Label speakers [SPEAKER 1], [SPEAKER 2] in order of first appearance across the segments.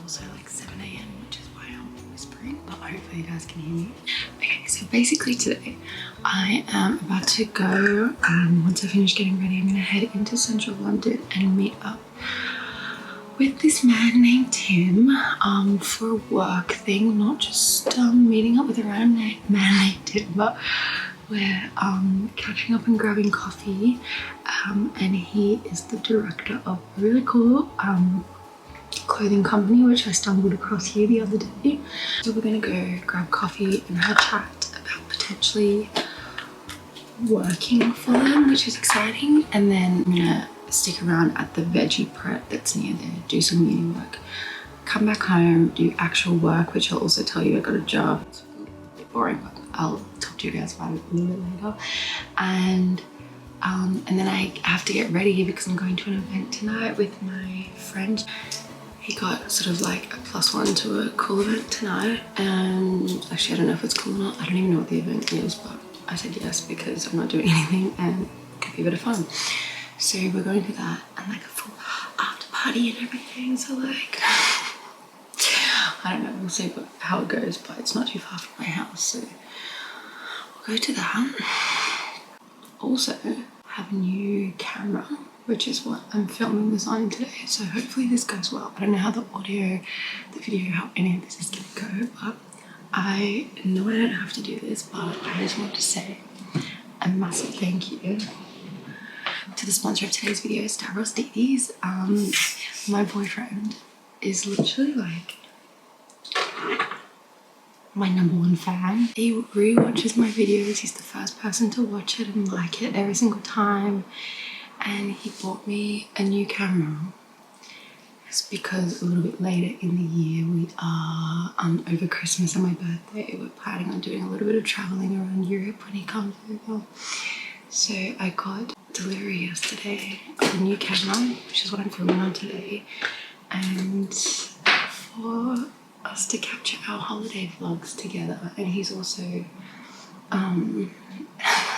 [SPEAKER 1] also like 7 AM, which is why I'm whispering, but hopefully you guys can hear me. Okay, so basically today I am about to go, once I finish getting ready, I'm gonna head into central London and meet up with this man named Tim for a work thing, not just meeting up with a random man named Tim, but we're catching up and grabbing coffee, and he is the director of a really cool clothing company which I stumbled across here the other day. So we're gonna go grab coffee and have a chat about potentially working for them, which is exciting, and then I'm gonna stick around at the veggie prep that's near there, do some uni work, come back home, do actual work, which I'll also tell you I got a job. It's a bit boring, but I'll talk to you guys about it a little bit later. And then I have to get ready because I'm going to an event tonight with my friend. He got sort of like a +1 to a cool event tonight, and actually I don't know if it's cool or not. I don't even know what the event is, but I said yes because I'm not doing anything and it could be a bit of fun. So we're going to that and like a full after party and everything. So like, I don't know, we'll see how it goes, but it's not too far from my house, so we'll go to that. Also have a new camera, which is what I'm filming this on today, so hopefully this goes well. I don't know how the audio, the video, how any of this is gonna go, but I know I don't have to do this, but I just want to say a massive thank you to the sponsor of today's video, Stavros Didis. My boyfriend is literally like my #1 fan. He re-watches my videos. He's the first person to watch it and like it every single time. And he bought me a new camera. It's because a little bit later in the year, we are over Christmas and my birthday, we're planning on doing a little bit of traveling around Europe when he comes over. So I got delivery yesterday of a new camera, which is what I'm filming on today, and for us to capture our holiday vlogs together. And he's also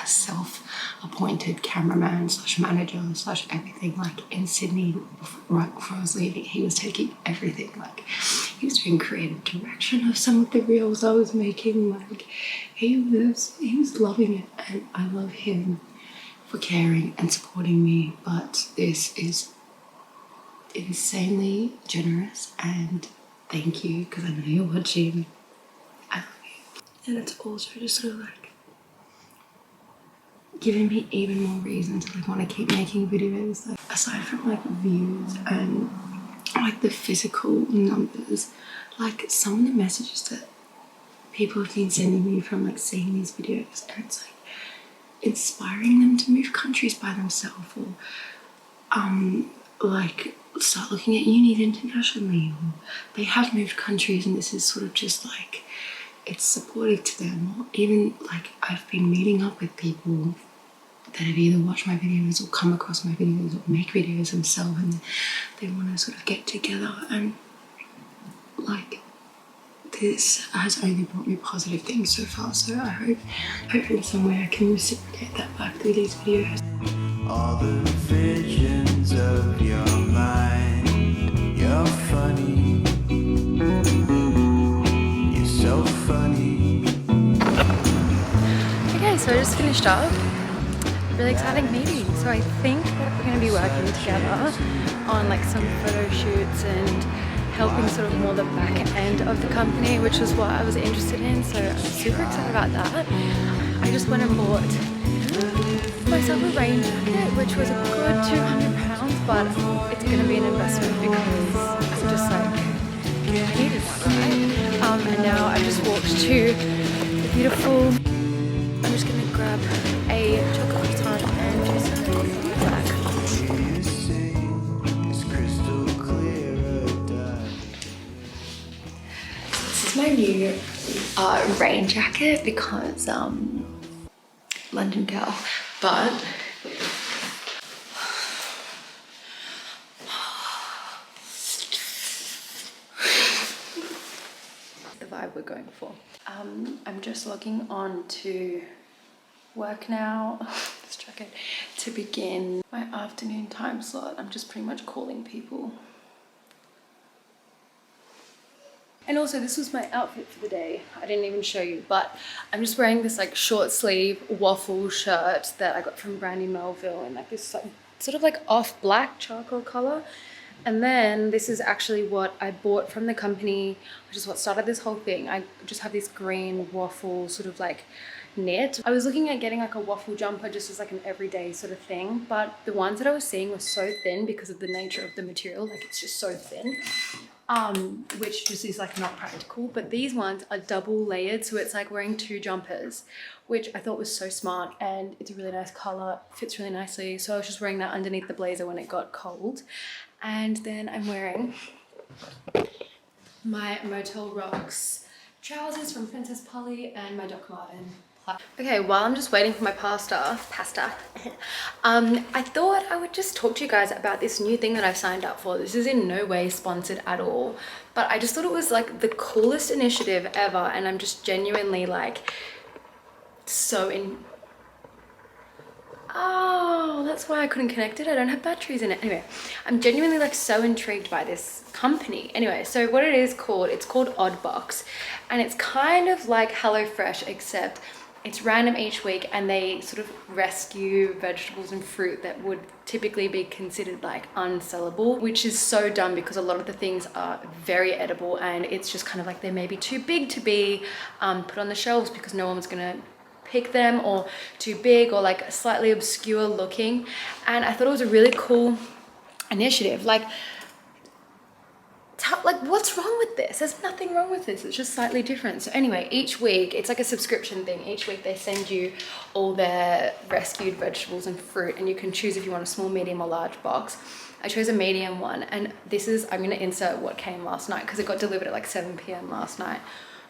[SPEAKER 1] self-appointed cameraman / manager / everything, like in Sydney. Right before I was leaving, he was taking everything, like he was doing creative direction of some of the reels I was making. Like he was loving it, and I love him for caring and supporting me. But this is insanely generous, and thank you, because I know you're watching. I love you. And it's also just sort of like giving me even more reason to like want to keep making videos. Like aside from like views and like the physical numbers, like some of the messages that people have been sending me from like seeing these videos, and it's like inspiring them to move countries by themselves, or like start looking at unis internationally, or they have moved countries and this is sort of just like it's supportive to them. Or even like I've been meeting up with people that have either watched my videos or come across my videos or make videos themselves, and they want to sort of get together, and like this has only brought me positive things so far. So I hope in some way I can reciprocate that back through these videos.
[SPEAKER 2] All the visions of your mind, you're funny, you're so funny.
[SPEAKER 3] Okay, so I just finished up. Really exciting meeting. So I think that we're going to be working together on like some photo shoots and helping sort of more the back end of the company, which was what I was interested in. So I'm super excited about that. I just went and bought myself a rain jacket, which was a good £200, but it's going to be an investment because I'm just like, I needed one, right? And now I just walked to the beautiful, I'm just going to grab a chocolate croissant and just back. This is my new rain jacket because London girl, but the vibe we're going for. I'm just logging on to work now. Distracted to begin my afternoon time slot. I'm just pretty much calling people. And also this was my outfit for the day. I didn't even show you, but I'm just wearing this like short sleeve waffle shirt that I got from Brandy Melville in like this like sort of like off black charcoal color. And then this is actually what I bought from the company, which is what started this whole thing. I just have this green waffle sort of like knit. I was looking at getting like a waffle jumper just as like an everyday sort of thing, but the ones that I was seeing were so thin because of the nature of the material. Like it's just so thin, which just is like not practical. But these ones are double layered, so it's like wearing two jumpers, which I thought was so smart, and it's a really nice color, fits really nicely. So I was just wearing that underneath the blazer when it got cold. And then I'm wearing my Motel Rocks trousers from Princess Polly and my Doc Marten. Okay, while I'm just waiting for my pasta, I thought I would just talk to you guys about this new thing that I've signed up for. This is in no way sponsored at all, but I just thought it was like the coolest initiative ever, and I'm just genuinely like so in... Oh, that's why I couldn't connect it. I don't have batteries in it. Anyway, I'm genuinely like so intrigued by this company. Anyway, so what it is called, it's called Oddbox, and it's kind of like HelloFresh, except it's random each week, and they sort of rescue vegetables and fruit that would typically be considered like unsellable, which is so dumb because a lot of the things are very edible, and it's just kind of like they may be too big to be put on the shelves because no one's gonna pick them, or too big, or like slightly obscure looking. And I thought it was a really cool initiative. Like what's wrong with this? There's nothing wrong with this. It's just slightly different. So anyway, each week it's like a subscription thing. Each week they send you all their rescued vegetables and fruit, and you can choose if you want a small, medium or large box. I chose a medium one, and this is, I'm gonna insert what came last night because it got delivered at like 7 p.m. last night.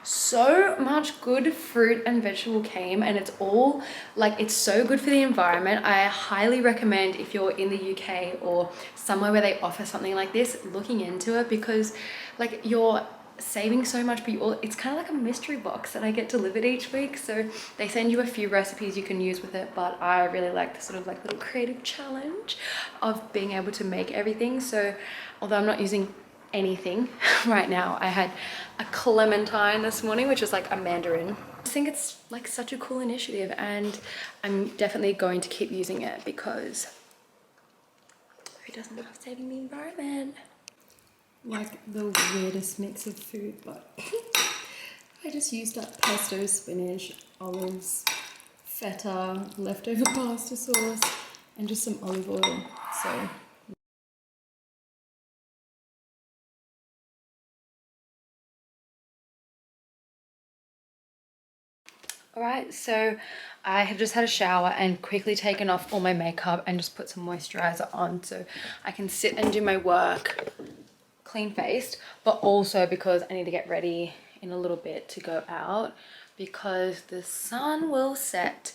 [SPEAKER 3] So much good fruit and vegetable came, and it's all like, it's so good for the environment. I highly recommend, if you're in the UK or somewhere where they offer something like this, looking into it, because like you're saving so much, but it's kind of like a mystery box that I get delivered each week. So they send you a few recipes you can use with it, but I really like the sort of like little creative challenge of being able to make everything. So although I'm not using anything right now, I had a clementine this morning, which is like a mandarin. I just think it's like such a cool initiative, and I'm definitely going to keep using it because who doesn't love saving the environment? Like the weirdest mix of food, but I just used up pesto, spinach, olives, feta, leftover pasta sauce, and just some olive oil. So alright, so I have just had a shower and quickly taken off all my makeup and just put some moisturizer on so I can sit and do my work clean faced, but also because I need to get ready in a little bit to go out because the sun will set,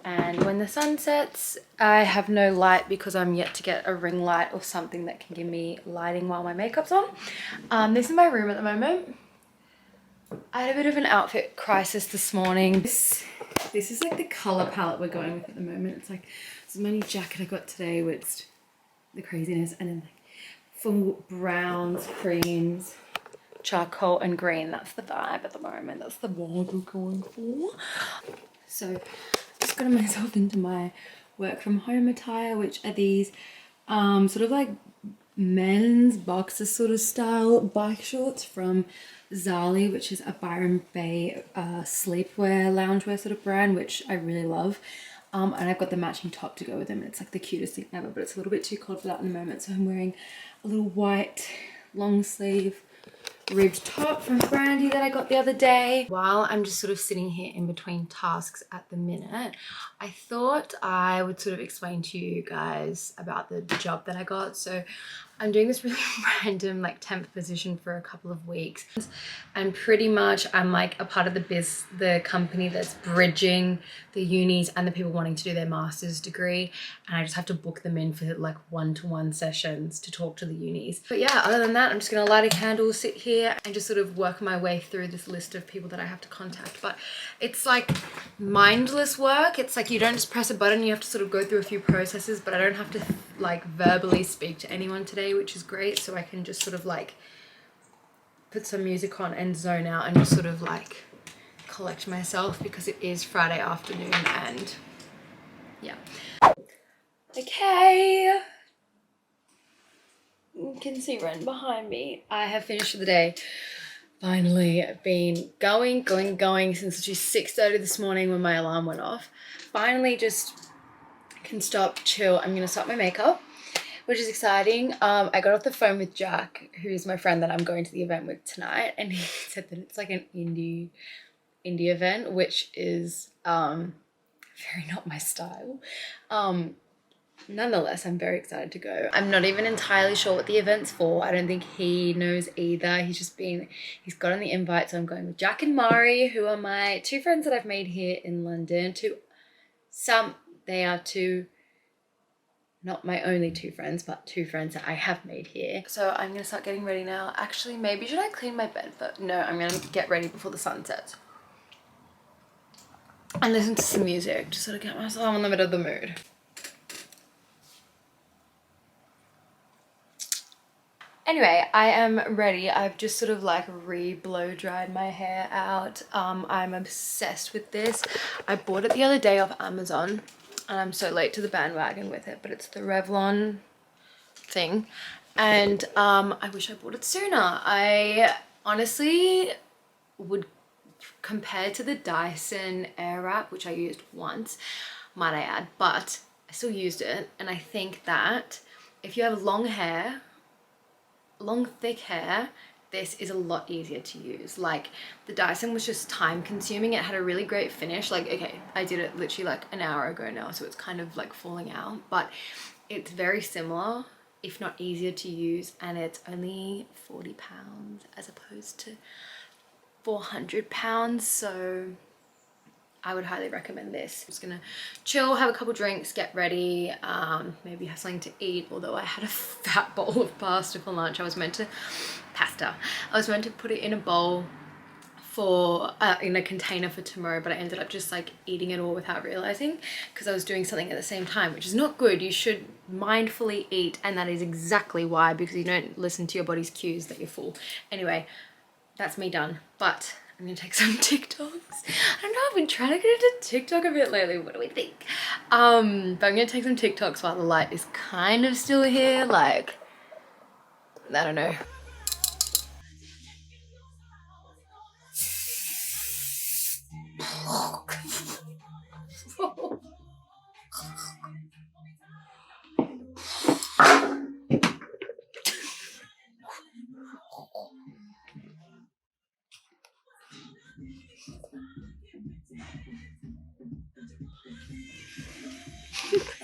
[SPEAKER 3] and when the sun sets I have no light because I'm yet to get a ring light or something that can give me lighting while my makeup's on. This is my room at the moment. I had a bit of an outfit crisis this morning. This is like the color palette we're going with at the moment. It's like this money jacket I got today with the craziness, and then like full browns, creams, charcoal and green. That's the vibe at the moment. That's the vibe we're going for. So just got myself into my work from home attire, which are these sort of like men's boxer sort of style bike shorts from Zali, which is a Byron Bay sleepwear, loungewear sort of brand, which I really love. And I've got the matching top to go with them, and it's like the cutest thing ever, but it's a little bit too cold for that in the moment. So I'm wearing a little white long sleeve ribbed top from Brandy that I got the other day. While I'm just sort of sitting here in between tasks at the minute, I thought I would sort of explain to you guys about the job that I got. So I'm doing this really random like temp position for a couple of weeks, and pretty much I'm like a part of the company that's bridging the unis and the people wanting to do their master's degree, and I just have to book them in for like one-to-one sessions to talk to the unis. But yeah, other than that, I'm just gonna light a candle, sit here and just sort of work my way through this list of people that I have to contact. But it's like mindless work. It's like you don't just press a button, you have to sort of go through a few processes, but I don't have to like verbally speak to anyone today, which is great. So I can just sort of like put some music on and zone out and just sort of like collect myself because it is Friday afternoon and yeah. Okay. You can see Ren behind me. I have finished for the day. Finally, I've been going since just 6:30 this morning when my alarm went off. Finally just can stop, chill. I'm gonna start my makeup, which is exciting. I got off the phone with Jack, who's my friend that I'm going to the event with tonight, and he said that it's like an indie event, which is very not my style. Nonetheless, I'm very excited to go. I'm not even entirely sure what the event's for. I don't think he knows either. He's gotten the invite, so I'm going with Jack and Mari, who are my 2 friends that I've made here in London. They are 2, not my only 2 friends, but 2 friends that I have made here. So I'm gonna start getting ready now. Actually, maybe should I clean my bed? But no, I'm gonna get ready before the sun sets. And listen to some music to sort of get myself in the middle of the mood. Anyway, I am ready. I've just sort of like blow dried my hair out. I'm obsessed with this. I bought it the other day off Amazon and I'm so late to the bandwagon with it, but it's the Revlon thing. And I wish I bought it sooner. I honestly would, compared to the Dyson Airwrap, which I used once, might I add, but I still used it. And I think that if you have long thick hair, this is a lot easier to use. Like the Dyson was just time consuming. It had a really great finish. Like, okay, I did it literally like an hour ago now, so it's kind of like falling out, but it's very similar, if not easier to use, and it's only £40 as opposed to £400, so I would highly recommend this. I'm just gonna chill, have a couple drinks, get ready, maybe have something to eat, although I had a fat bowl of pasta for lunch. I was meant to put it in a bowl for in a container for tomorrow, but I ended up just like eating it all without realizing because I was doing something at the same time, which is not good. You should mindfully eat, and that is exactly why, because you don't listen to your body's cues that you're full. Anyway, that's me done, but I'm gonna take some TikToks. I don't know, I've been trying to get into TikTok a bit lately. What do we think? But I'm gonna take some TikToks while the light is kind of still here. Like, I don't know.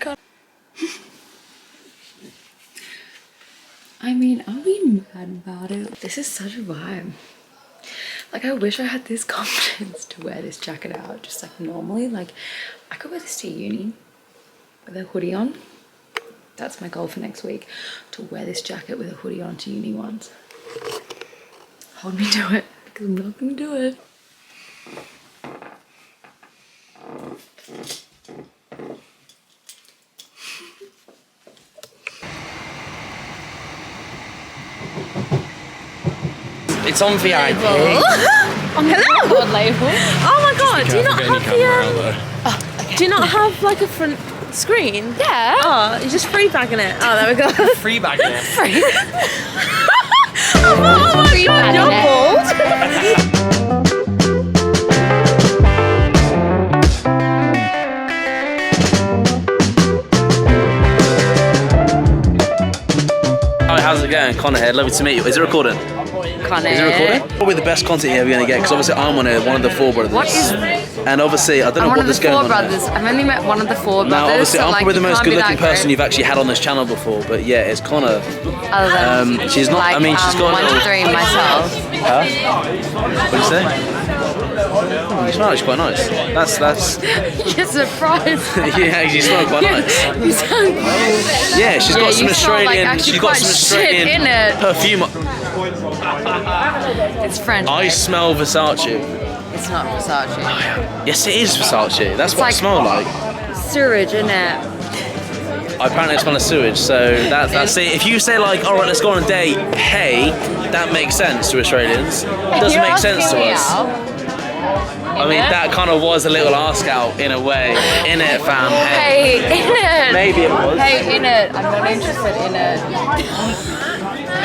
[SPEAKER 3] God. I mean, are we mad about it? This is such a vibe. Like, I wish I had this confidence to wear this jacket out just like normally. Like, I could wear this to uni with a hoodie on. That's my goal for next week, to wear this jacket with a hoodie on to uni once. Hold me to it, because I'm not gonna do it.
[SPEAKER 4] It's on VIP.
[SPEAKER 3] On the Hello! Label.
[SPEAKER 5] Oh my god, do you not have the do you not have like a front screen?
[SPEAKER 3] Yeah.
[SPEAKER 5] Oh, you're just free bagging it. Oh, there we go.
[SPEAKER 4] Free bag there.
[SPEAKER 3] Free.
[SPEAKER 5] Oh my god, you're bald.
[SPEAKER 4] Hi, how's it going? Connor here, lovely to meet you. Is it recording?
[SPEAKER 3] Connor.
[SPEAKER 4] Is it recording? Probably the best content you're ever going to get, because obviously I'm one of the 4 brothers.
[SPEAKER 3] What is...
[SPEAKER 4] And obviously, I don't know
[SPEAKER 3] I'm
[SPEAKER 4] what is going on.
[SPEAKER 3] one of the 4 brothers. I've only met one of the 4 brothers.
[SPEAKER 4] Now, obviously,
[SPEAKER 3] so
[SPEAKER 4] I'm
[SPEAKER 3] like,
[SPEAKER 4] probably the most good-looking person
[SPEAKER 3] great.
[SPEAKER 4] you've actually had on this channel before, but yeah, it's Connor.
[SPEAKER 3] Other than,
[SPEAKER 4] she's not,
[SPEAKER 3] like,
[SPEAKER 4] I mean, she's got
[SPEAKER 3] 1 to 3 myself.
[SPEAKER 4] Huh? What'd you say? You smell actually quite nice. That's...
[SPEAKER 3] You're surprised.
[SPEAKER 4] Yeah, you smell quite nice.
[SPEAKER 3] You sound...
[SPEAKER 4] Yeah, she's got some Australian...
[SPEAKER 3] Like,
[SPEAKER 4] she's got some Australian
[SPEAKER 3] in it.
[SPEAKER 4] perfume.
[SPEAKER 3] It's French.
[SPEAKER 4] I smell Versace.
[SPEAKER 3] It's not Versace.
[SPEAKER 4] Yes, it is Versace. That's what I smell like.
[SPEAKER 3] Sewage, isn't it?
[SPEAKER 4] apparently I smell of sewage. So that's it. If you say like, all right, let's go on a date, hey, that makes sense to Australians. It doesn't make sense to us. I mean, that kind of was a little ask out in a way. In it, fam.
[SPEAKER 3] Hey, in it.
[SPEAKER 4] Maybe it was.
[SPEAKER 3] Hey, in it. I'm not interested in it.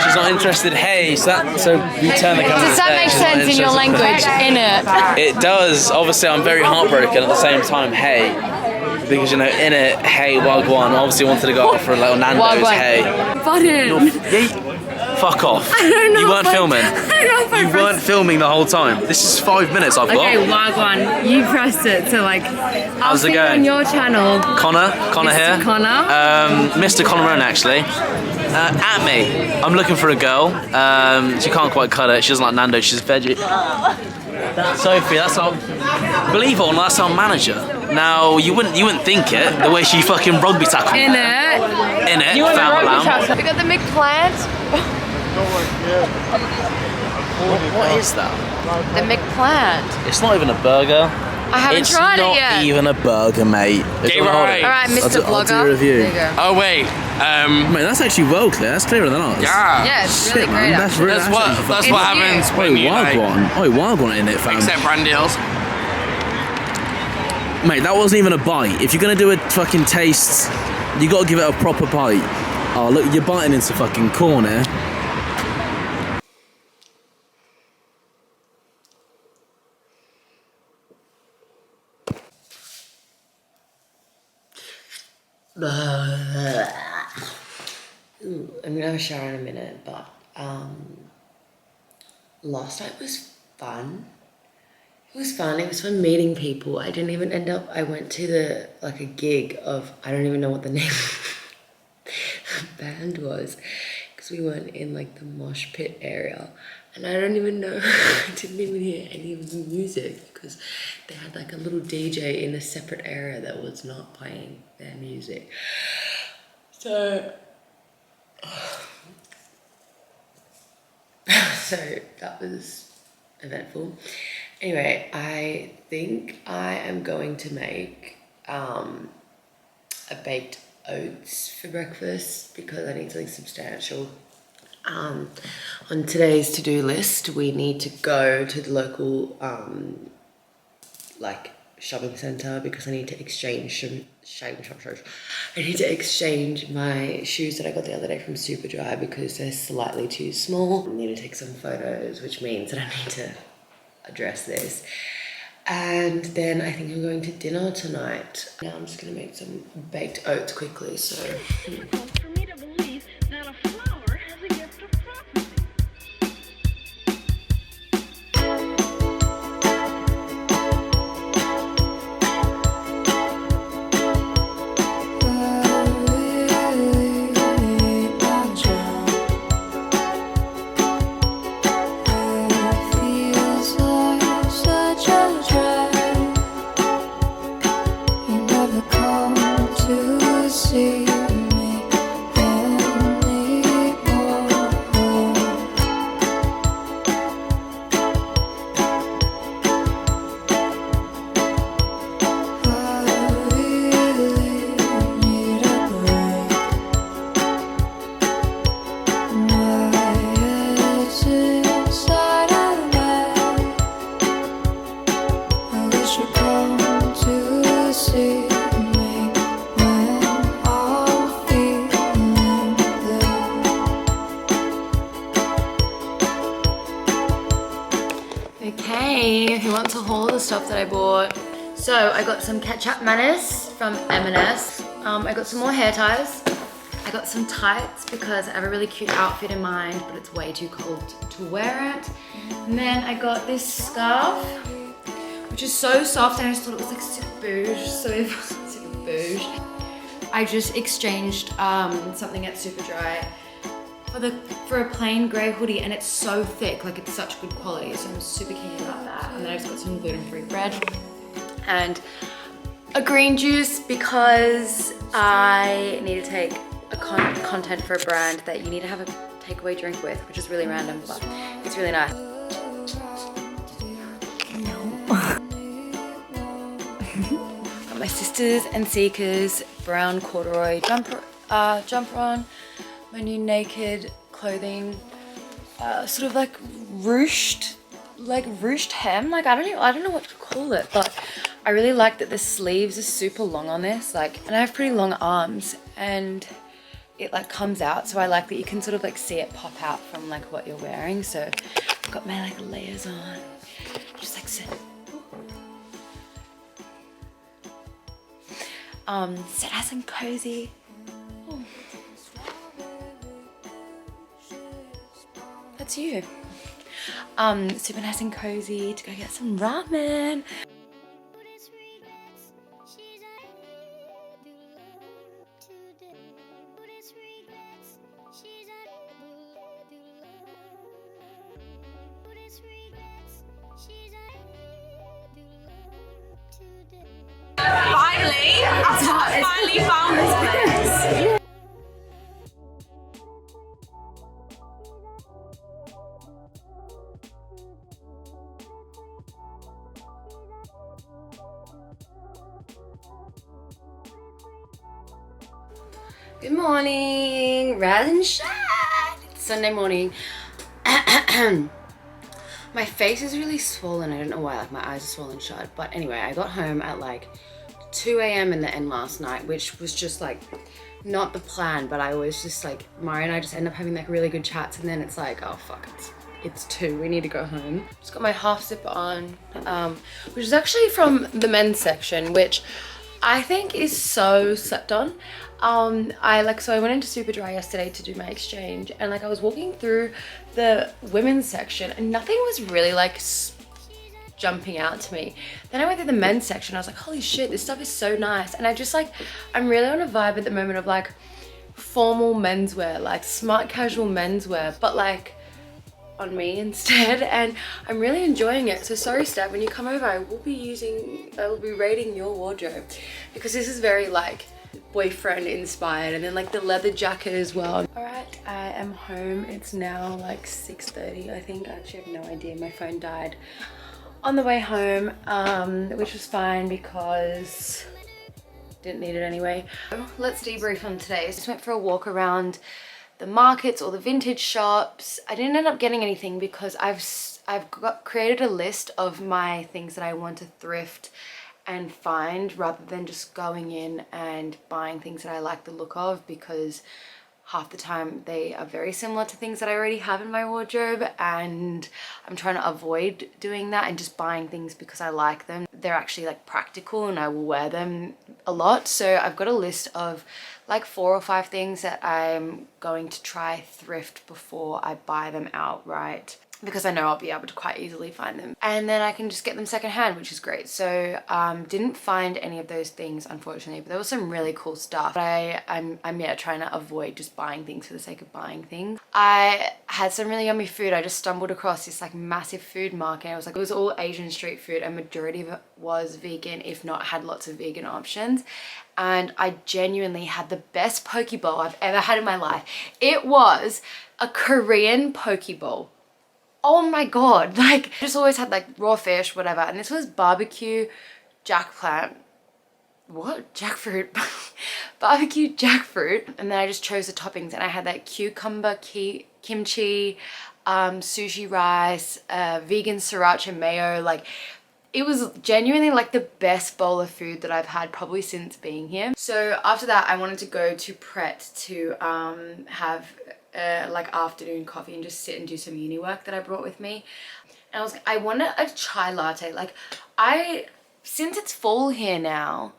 [SPEAKER 4] She's not interested. Hey, so you turn the camera.
[SPEAKER 3] Does that make sense in your language? In it.
[SPEAKER 4] It does. Obviously, I'm very heartbroken at the same time. Hey, because you know, in it. Hey, wagwan. Obviously, wanted to go out for a little Nando's.
[SPEAKER 3] Wagwan.
[SPEAKER 4] Hey.
[SPEAKER 3] Button.
[SPEAKER 4] Fuck off.
[SPEAKER 3] I don't know.
[SPEAKER 4] You weren't filming.
[SPEAKER 3] I don't know if
[SPEAKER 4] You weren't filming the whole time. This is 5 minutes I've got.
[SPEAKER 3] Okay, wagwan. You pressed it, so like.
[SPEAKER 4] How's it going?
[SPEAKER 3] On your channel.
[SPEAKER 4] Connor
[SPEAKER 3] Mr.
[SPEAKER 4] here.
[SPEAKER 3] Connor.
[SPEAKER 4] Mr. Connor Rowan, actually. At me. I'm looking for a girl. She can't quite cut it. She doesn't like Nando's. She's veggie. That's Sophie. That's our. Believe it or not, that's our manager. Now you wouldn't think it. The way she fucking rugby tackled.
[SPEAKER 3] In it.
[SPEAKER 4] In it.
[SPEAKER 3] You want
[SPEAKER 4] Fam
[SPEAKER 3] a rugby
[SPEAKER 4] lamb.
[SPEAKER 3] tackle? We got the McPlant.
[SPEAKER 4] What is that?
[SPEAKER 3] The McPlant.
[SPEAKER 4] It's not even a burger.
[SPEAKER 3] I haven't tried it yet.
[SPEAKER 4] It's not even a burger, mate.
[SPEAKER 5] right.
[SPEAKER 3] Alright, Mr.
[SPEAKER 4] I'll do
[SPEAKER 3] Blogger.
[SPEAKER 4] a review.
[SPEAKER 3] There you go.
[SPEAKER 5] Oh wait,
[SPEAKER 4] Mate, that's actually well clear. That's clearer than ours.
[SPEAKER 5] yeah.
[SPEAKER 3] Yeah, it's really
[SPEAKER 4] Shit,
[SPEAKER 3] great.
[SPEAKER 4] man. That's really.
[SPEAKER 5] That's what
[SPEAKER 3] It's
[SPEAKER 5] happens
[SPEAKER 3] you.
[SPEAKER 5] when you like,
[SPEAKER 4] Wagwan in it, fam.
[SPEAKER 5] accept brand deals.
[SPEAKER 4] Mate, that wasn't even a bite. If you're gonna do a fucking taste, you gotta give it a proper bite. Oh, look, you're biting into fucking corn here.
[SPEAKER 6] I'm gonna have a shower in a minute, but last night was fun. It was fun. It was fun meeting people. I didn't even end up. I went to a gig of, I don't even know what the name of the band was, because we weren't in like the mosh pit area, and I don't even know. I didn't even hear any of the music because they had like a little DJ in a separate area that was not playing their music. So that was eventful. Anyway, I think I am going to make a baked oats for breakfast because I need something substantial. On today's to-do list, we need to go to the local shopping centre because I need to exchange I need to exchange my shoes that I got the other day from Superdry because they're slightly too small. I need to take some photos, which means that I need to address this. And then I think I'm going to dinner tonight. Now I'm just gonna make some baked oats quickly, so.
[SPEAKER 7] For me to believe that a flower has a gift of prophecy.
[SPEAKER 3] Okay, who wants to haul the stuff that I bought? So I got some ketchup mayonnaise from M&S. I got some more hair ties. I got some tights because I have a really cute outfit in mind, but it's way too cold to wear it. And then I got this scarf, which is so soft, and I just thought it was like super bouge, super bouge. I just exchanged something at Superdry for a plain grey hoodie, and it's so thick, like it's such good quality, so I'm super keen about that. And then I just got some gluten-free bread and a green juice because I need to take a content for a brand that you need to have a takeaway drink with, which is really random, but it's really nice. I'm my Sisters and Seekers brown corduroy jumper on, my new naked clothing, sort of like ruched hem. Like I don't know what to call it, but I really like that the sleeves are super long on this, like, and I have pretty long arms and it like comes out, so I like that you can sort of like see it pop out from like what you're wearing. So I've got my like layers on, just like so. Sit nice and cozy. Ooh. That's you. Super nice and cozy to go get some ramen.
[SPEAKER 5] Finally found this place.
[SPEAKER 6] Good morning, rise and shine. It's Sunday morning. My face is really swollen. I don't know why, like my eyes are swollen shut. But anyway, I got home at like 2 a.m. in the end last night, which was just like not the plan, but I always just like, Mari and I just end up having like really good chats, and then it's like, oh fuck, it's 2, we need to go home. Just got my half zip on, which is actually from the men's section, which I think is so slept on. So I went into Superdry yesterday to do my exchange, and like I was walking through the women's section and nothing was really like jumping out to me. Then I went through the men's section. I was like, holy shit, this stuff is so nice. And I just like, I'm really on a vibe at the moment of like formal menswear, like smart casual menswear, but like on me instead, and I'm really enjoying it. So sorry Steph, when you come over I will be rating your wardrobe, because this is very like boyfriend inspired, and then like the leather jacket as well. All right, I am home. It's now like 6:30 I think. I actually have no idea, my phone died on the way home, which was fine because didn't need it anyway. Let's debrief on today. So I just went for a walk around the markets or the vintage shops. I didn't end up getting anything because I've created a list of my things that I want to thrift and find, rather than just going in and buying things that I like the look of, because half the time they are very similar to things that I already have in my wardrobe, and I'm trying to avoid doing that and just buying things because I like them. They're actually like practical and I will wear them a lot. So I've got a list of like 4 or 5 things that I'm going to try thrift before I buy them outright, because I know I'll be able to quite easily find them, and then I can just get them secondhand, which is great. So didn't find any of those things unfortunately, but there was some really cool stuff. But I'm trying to avoid just buying things for the sake of buying things. I had some really yummy food. I just stumbled across this like massive food market. It was all Asian street food, and majority of it was vegan, if not had lots of vegan options. And I genuinely had the best poke bowl I've ever had in my life. It was a Korean poke bowl. Oh my god, like I just always had like raw fish, whatever, and this was barbecue jackfruit, barbecue jackfruit, and then I just chose the toppings, and I had like cucumber, kimchi, sushi rice, vegan sriracha mayo. Like it was genuinely like the best bowl of food that I've had probably since being here. So after that I wanted to go to Pret to have like afternoon coffee and just sit and do some uni work that I brought with me. And I wanted a chai latte. Like since it's fall here now,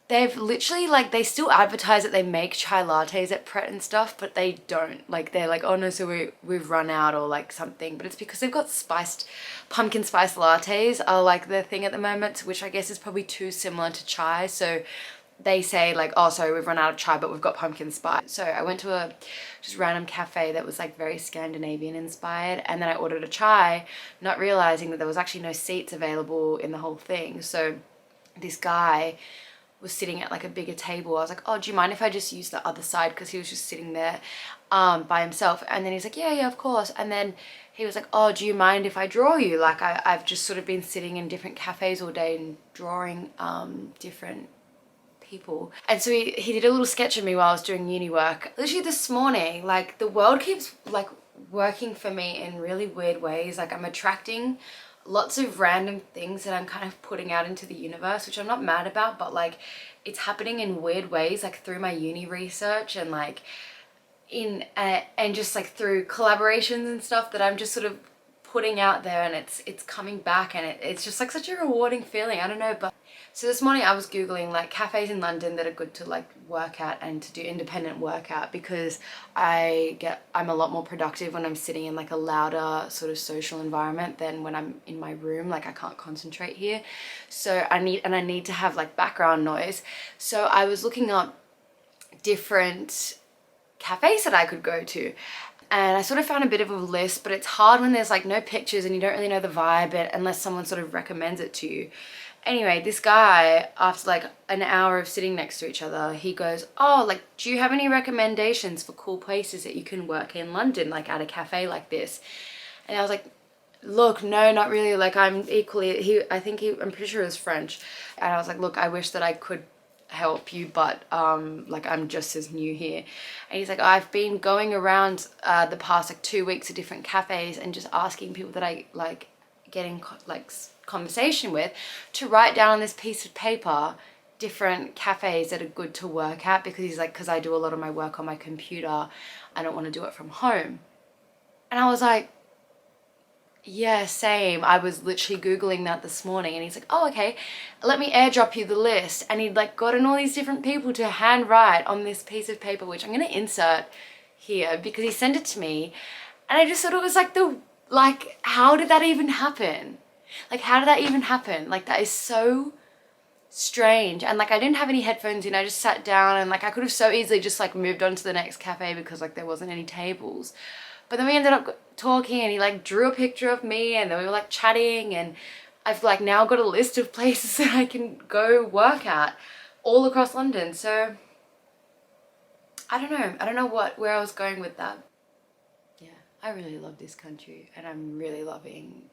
[SPEAKER 6] they've literally like, they still advertise that they make chai lattes at Pret and stuff, but they don't. Like they're like, oh no, so we've run out or like something, but it's because they've got pumpkin spice lattes are like the thing at the moment, which I guess is probably too similar to chai. So they say like, oh sorry, we've run out of chai, but we've got pumpkin spice. So I went to a just random cafe that was like very Scandinavian inspired, and then I ordered a chai, not realizing that there was actually no seats available in the whole thing. So this guy was sitting at like a bigger table. I was like, oh, do you mind if I just use the other side, because he was just sitting there by himself. And then he's like, yeah, of course. And then he was like, oh, do you mind if I draw you? Like I've just sort of been sitting in different cafes all day and drawing different people. And so he did a little sketch of me while I was doing uni work. Literally this morning, like the world keeps like working for me in really weird ways. Like I'm attracting lots of random things that I'm kind of putting out into the universe, which I'm not mad about, but like it's happening in weird ways, like through my uni research and like and just like through collaborations and stuff that I'm just sort of putting out there, and it's coming back, and it's just like such a rewarding feeling. I don't know. But so this morning I was googling like cafes in London that are good to like work at and to do independent workout, because I'm a lot more productive when I'm sitting in like a louder sort of social environment than when I'm in my room. Like I can't concentrate here, so I need to have like background noise. So I was looking up different cafes that I could go to, and I sort of found a bit of a list, but it's hard when there's like no pictures and you don't really know the vibe unless someone sort of recommends it to you. Anyway, this guy, after like an hour of sitting next to each other, he goes, oh, like, do you have any recommendations for cool places that you can work in London, like at a cafe like this? And I was like, look, no, not really. Like I'm equally, I'm pretty sure he was French. And I was like, look, I wish that I could help you, but like I'm just as new here. And he's like, I've been going around the past like 2 weeks to different cafes and just asking people that I like getting like conversation with to write down on this piece of paper different cafes that are good to work at, because he's like, because I do a lot of my work on my computer, I don't want to do it from home. And I was like, yeah, same. I was literally Googling that this morning, and he's like, oh, okay, let me airdrop you the list. And he'd like gotten all these different people to handwrite on this piece of paper, which I'm going to insert here because he sent it to me. And I just thought it was like how did that even happen? Like, how did that even happen? Like, that is so strange. And like, I didn't have any headphones in. I just sat down, and like, I could have so easily just like moved on to the next cafe because like there wasn't any tables. But then we ended up talking, and he like drew a picture of me, and then we were like chatting, and I've like now got a list of places that I can go work at all across London. So I don't know where I was going with that. Yeah, I really love this country, and I'm really loving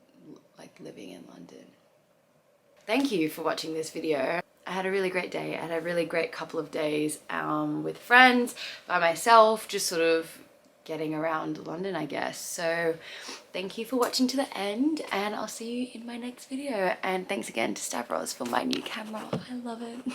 [SPEAKER 6] like living in London. Thank you for watching this video. I had a really great day. I had a really great couple of days with friends, by myself, just sort of getting around London, I guess. So thank you for watching to the end, and I'll see you in my next video. And thanks again to Stavros for my new camera. I love it.